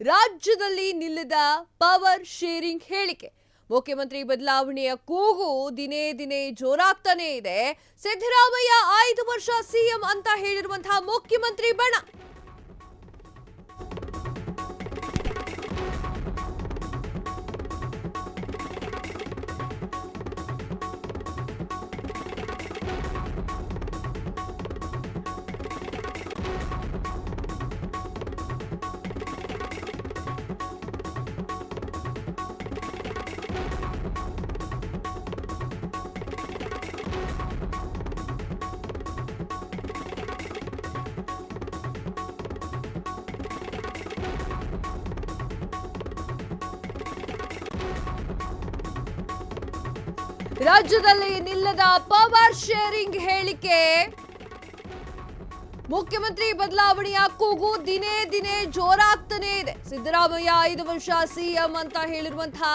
ರಾಜ್ಯದಲ್ಲಿ ನಿಲ್ಲದ power sharing ಹೇಳಿಕೆ. ಮುಖ್ಯಮಂತ್ರಿ ಬದಲಾವಣೆಯ ಕೂಗು ದಿನೇ ದಿನೇ ಜೋರಾಗ್ತಾನೆ ಇದೆ. ಸಿದ್ದರಾಮಯ್ಯ 5 ವರ್ಷ ಸಿಎಂ ಅಂತ ಹೇಳಿರುವಂತಹ ಮುಖ್ಯಮಂತ್ರಿ ಬಣ. ರಾಜ್ಯದಲ್ಲಿ ನಿಲ್ಲದ ಪವರ್ ಶೇರಿಂಗ್ ಹೇಳಿಕೆ. ಮುಖ್ಯಮಂತ್ರಿ ಬದಲಾವಣೆಯ ಕೂಗು ದಿನೇ ದಿನೇ ಜೋರಾಗ್ತಾನೆ ಇದೆ. ಸಿದ್ದರಾಮಯ್ಯ 5 ವರ್ಷ ಸಿಎಂ ಅಂತ ಹೇಳಿರುವಂತಹ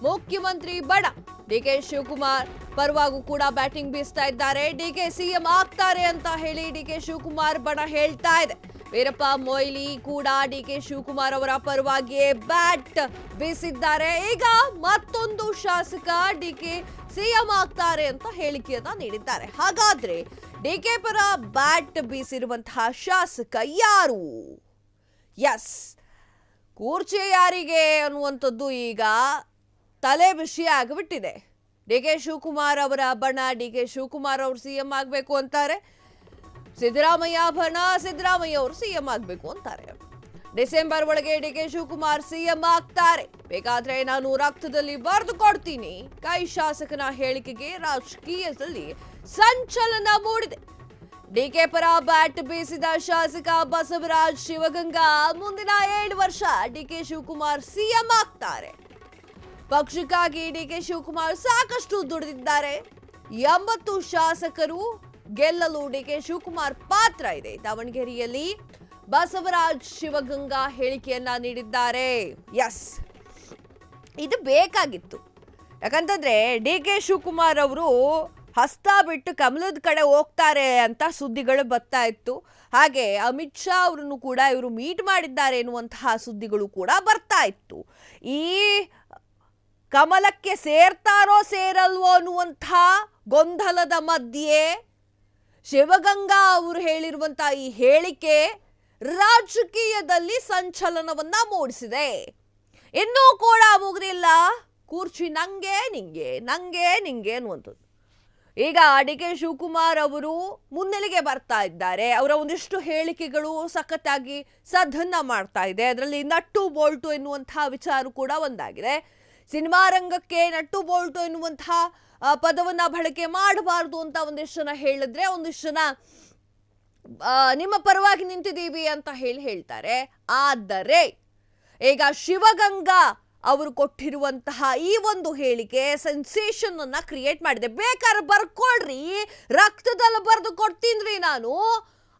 ಮುಖ್ಯಮಂತ್ರಿ ಬಣ. ಡಿಕೆ ಶಿವಕುಮಾರ್ ಪರವಾಗೂ ಕೂಡ ಬ್ಯಾಟಿಂಗ್ ಬೀಸ್ತಾ ಇದ್ದಾರೆ. ಡಿಕೆ ಸಿಎಂ ಆಗ್ತಾರೆ ಅಂತ ಹೇಳಿ ಡಿಕೆ ಶಿವಕುಮಾರ್ ಬಣ ಹೇಳ್ತಾ ಇದೆ. ವೀರಪ್ಪ ಮೊಯ್ಲಿ ಕೂಡ ಡಿಕೆ ಶಿವಕುಮಾರ್ ಅವರ ಪರವಾಗಿಯೇ ಬ್ಯಾಟ್ ಬೀಸಿದ್ದಾರೆ. ಈಗ ಮತ್ತೊಂದು ಶಾಸಕ ಡಿಕೆ ಸಿಎಂ ಆಗ್ತಾರೆ ಅಂತ ಹೇಳಿಕೆಯನ್ನ ನೀಡಿದ್ದಾರೆ. ಹಾಗಾದ್ರೆ ಡಿಕೆ ಪರ ಬ್ಯಾಟ್ ಬೀಸಿರುವಂತಹ ಶಾಸಕ ಯಾರು? ಎಸ್, ಕೂರ್ಚೆ ಯಾರಿಗೆ ಅನ್ನುವಂಥದ್ದು ಈಗ ತಲೆ ಬಿಸಿ ಆಗಿಬಿಟ್ಟಿದೆ. ಡಿಕೆ ಶಿವಕುಮಾರ್ ಅವರ ಬಣ ಡಿಕೆ ಶಿವಕುಮಾರ್ ಅವರು ಸಿಎಂ ಆಗಬೇಕು ಅಂತಾರೆ. ಸಿದ್ದರಾಮಯ್ಯ ಬಣ ಸಿದ್ದರಾಮಯ್ಯ ಅವರು ಸಿಎಂ ಆಗಬೇಕು ಅಂತಾರೆ. ಡಿಸೆಂಬರ್ ಒಳಗೆ ಡಿಕೆ ಶಿವಕುಮಾರ್ ಸಿಎಂ ಆಗ್ತಾರೆ, ಬೇಕಾದ್ರೆ ನಾನು ರಕ್ತದಲ್ಲಿ ಬರೆದು ಕೊಡ್ತೀನಿ. ಕೈ ಶಾಸಕನ ಹೇಳಿಕೆಗೆ ರಾಜಕೀಯದಲ್ಲಿ ಸಂಚಲನ ಮೂಡಿದೆ. ಡಿಕೆ ಪರ ಬ್ಯಾಟ್ ಬೀಸಿದ ಶಾಸಕ ಬಸವರಾಜ್ ಶಿವಗಂಗಾ ಮುಂದಿನ 7 ವರ್ಷ ಡಿಕೆ ಶಿವಕುಮಾರ್ ಸಿಎಂ ಆಗ್ತಾರೆ. ಪಕ್ಷಕ್ಕಾಗಿ ಡಿಕೆ ಶಿವಕುಮಾರ್ ಸಾಕಷ್ಟು ದುಡಿದಿದ್ದಾರೆ. 80 ಶಾಸಕರು ಗೆಲ್ಲಲು ಡಿಕೆ ಶಿವಕುಮಾರ್ ಪಾತ್ರ ಇದೆ. ದಾವಣಗೆರೆಯಲ್ಲಿ ಬಸವರಾಜ್ ಶಿವಗಂಗಾ ಹೇಳಿಕೆಯನ್ನ ನೀಡಿದ್ದಾರೆ. ಎಸ್, ಇದು ಬೇಕಾಗಿತ್ತು. ಯಾಕಂತಂದ್ರೆ ಡಿಕೆ ಶಿವಕುಮಾರ್ ಅವರು ಹಸ್ತ ಬಿಟ್ಟು ಕಮಲದ ಕಡೆ ಹೋಗ್ತಾರೆ ಅಂತ ಸುದ್ದಿಗಳು ಬರ್ತಾ ಇತ್ತು. ಹಾಗೆ ಅಮಿತ್ ಶಾ ಅವರನ್ನು ಕೂಡ ಇವರು ಮೀಟ್ ಮಾಡಿದ್ದಾರೆ ಎನ್ನುವಂತಹ ಸುದ್ದಿಗಳು ಕೂಡ ಬರ್ತಾ ಇತ್ತು. ಈ ಕಮಲಕ್ಕೆ ಸೇರ್ತಾರೋ ಸೇರಲ್ವೋ ಅನ್ನುವಂಥ ಗೊಂದಲದ ಮಧ್ಯೆ ಶಿವಗಂಗಾ ಅವರು ಹೇಳಿರುವಂತಹ ಈ ಹೇಳಿಕೆ ರಾಜಕೀಯದಲ್ಲಿ ಸಂಚಲನವನ್ನ ಮೂಡಿಸಿದೆ. ಇನ್ನೂ ಕೂಡ ಮುಗಿದಿಲ್ಲ. ಕೂರ್ಚಿ ನಂಗೆ ನಿಂಗೆ ನಂಗೆ ನಿಂಗೆ ಅನ್ನುವಂಥದ್ದು. ಈಗ ಡಿಕೆ ಶಿವಕುಮಾರ್ ಅವರು ಮುನ್ನೆಲೆಗೆ ಬರ್ತಾ ಇದ್ದಾರೆ. ಅವರ ಒಂದಿಷ್ಟು ಹೇಳಿಕೆಗಳು ಸಖತ್ತಾಗಿ ಸದ್ದನ್ನ ಮಾಡ್ತಾ ಇದೆ. ಅದರಲ್ಲಿ ನಟ್ಟು ಬೋಲ್ಟು ಎನ್ನುವಂತಹ ವಿಚಾರ ಕೂಡ ಒಂದಾಗಿದೆ. ಸಿನಿಮಾ ರಂಗಕ್ಕೆ ನಟ್ಟು ಬೋಲ್ಟು ಎನ್ನುವಂತಹ ಪದವನ್ನ ಬಳಕೆ ಮಾಡಬಾರ್ದು ಅಂತ ಒಂದಿಷ್ಟು ಜನ ಹೇಳಿದ್ರೆ, ಒಂದಿಷ್ಟು ಜನ ನಿಮ್ಮ ಪರವಾಗಿ ನಿಂತಿದ್ದೀವಿ ಅಂತ ಹೇಳ್ತಾರೆ. ಆದರೆ ಈಗ ಶಿವಗಂಗಾ ಅವರು ಕೊಟ್ಟಿರುವಂತಹ ಈ ಒಂದು ಹೇಳಿಕೆ ಸೆನ್ಸೇಷನ್ ಅನ್ನ ಕ್ರಿಯೇಟ್ ಮಾಡಿದೆ. ಬೇಕಾದ್ರೆ ಬರ್ಕೊಳ್ರಿ, ರಕ್ತದಲ್ಲಿ ಬರೆದು ಕೊಡ್ತೀನ್ರಿ ನಾನು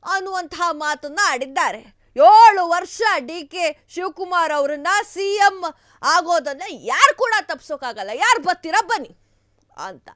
ಅನ್ನುವಂತಹ ಮಾತನ್ನ ಆಡಿದ್ದಾರೆ. 7 ವರ್ಷ ಡಿಕೆ ಶಿವಕುಮಾರ್ ಅವರನ್ನ ಸಿಎಂ ಆಗೋದನ್ನ ಯಾರು ಕೂಡ ತಪ್ಸೋಕ್ಕಾಗಲ್ಲ. ಯಾರು ಬರ್ತೀರಾ ಬನ್ನಿ ಅಂತ.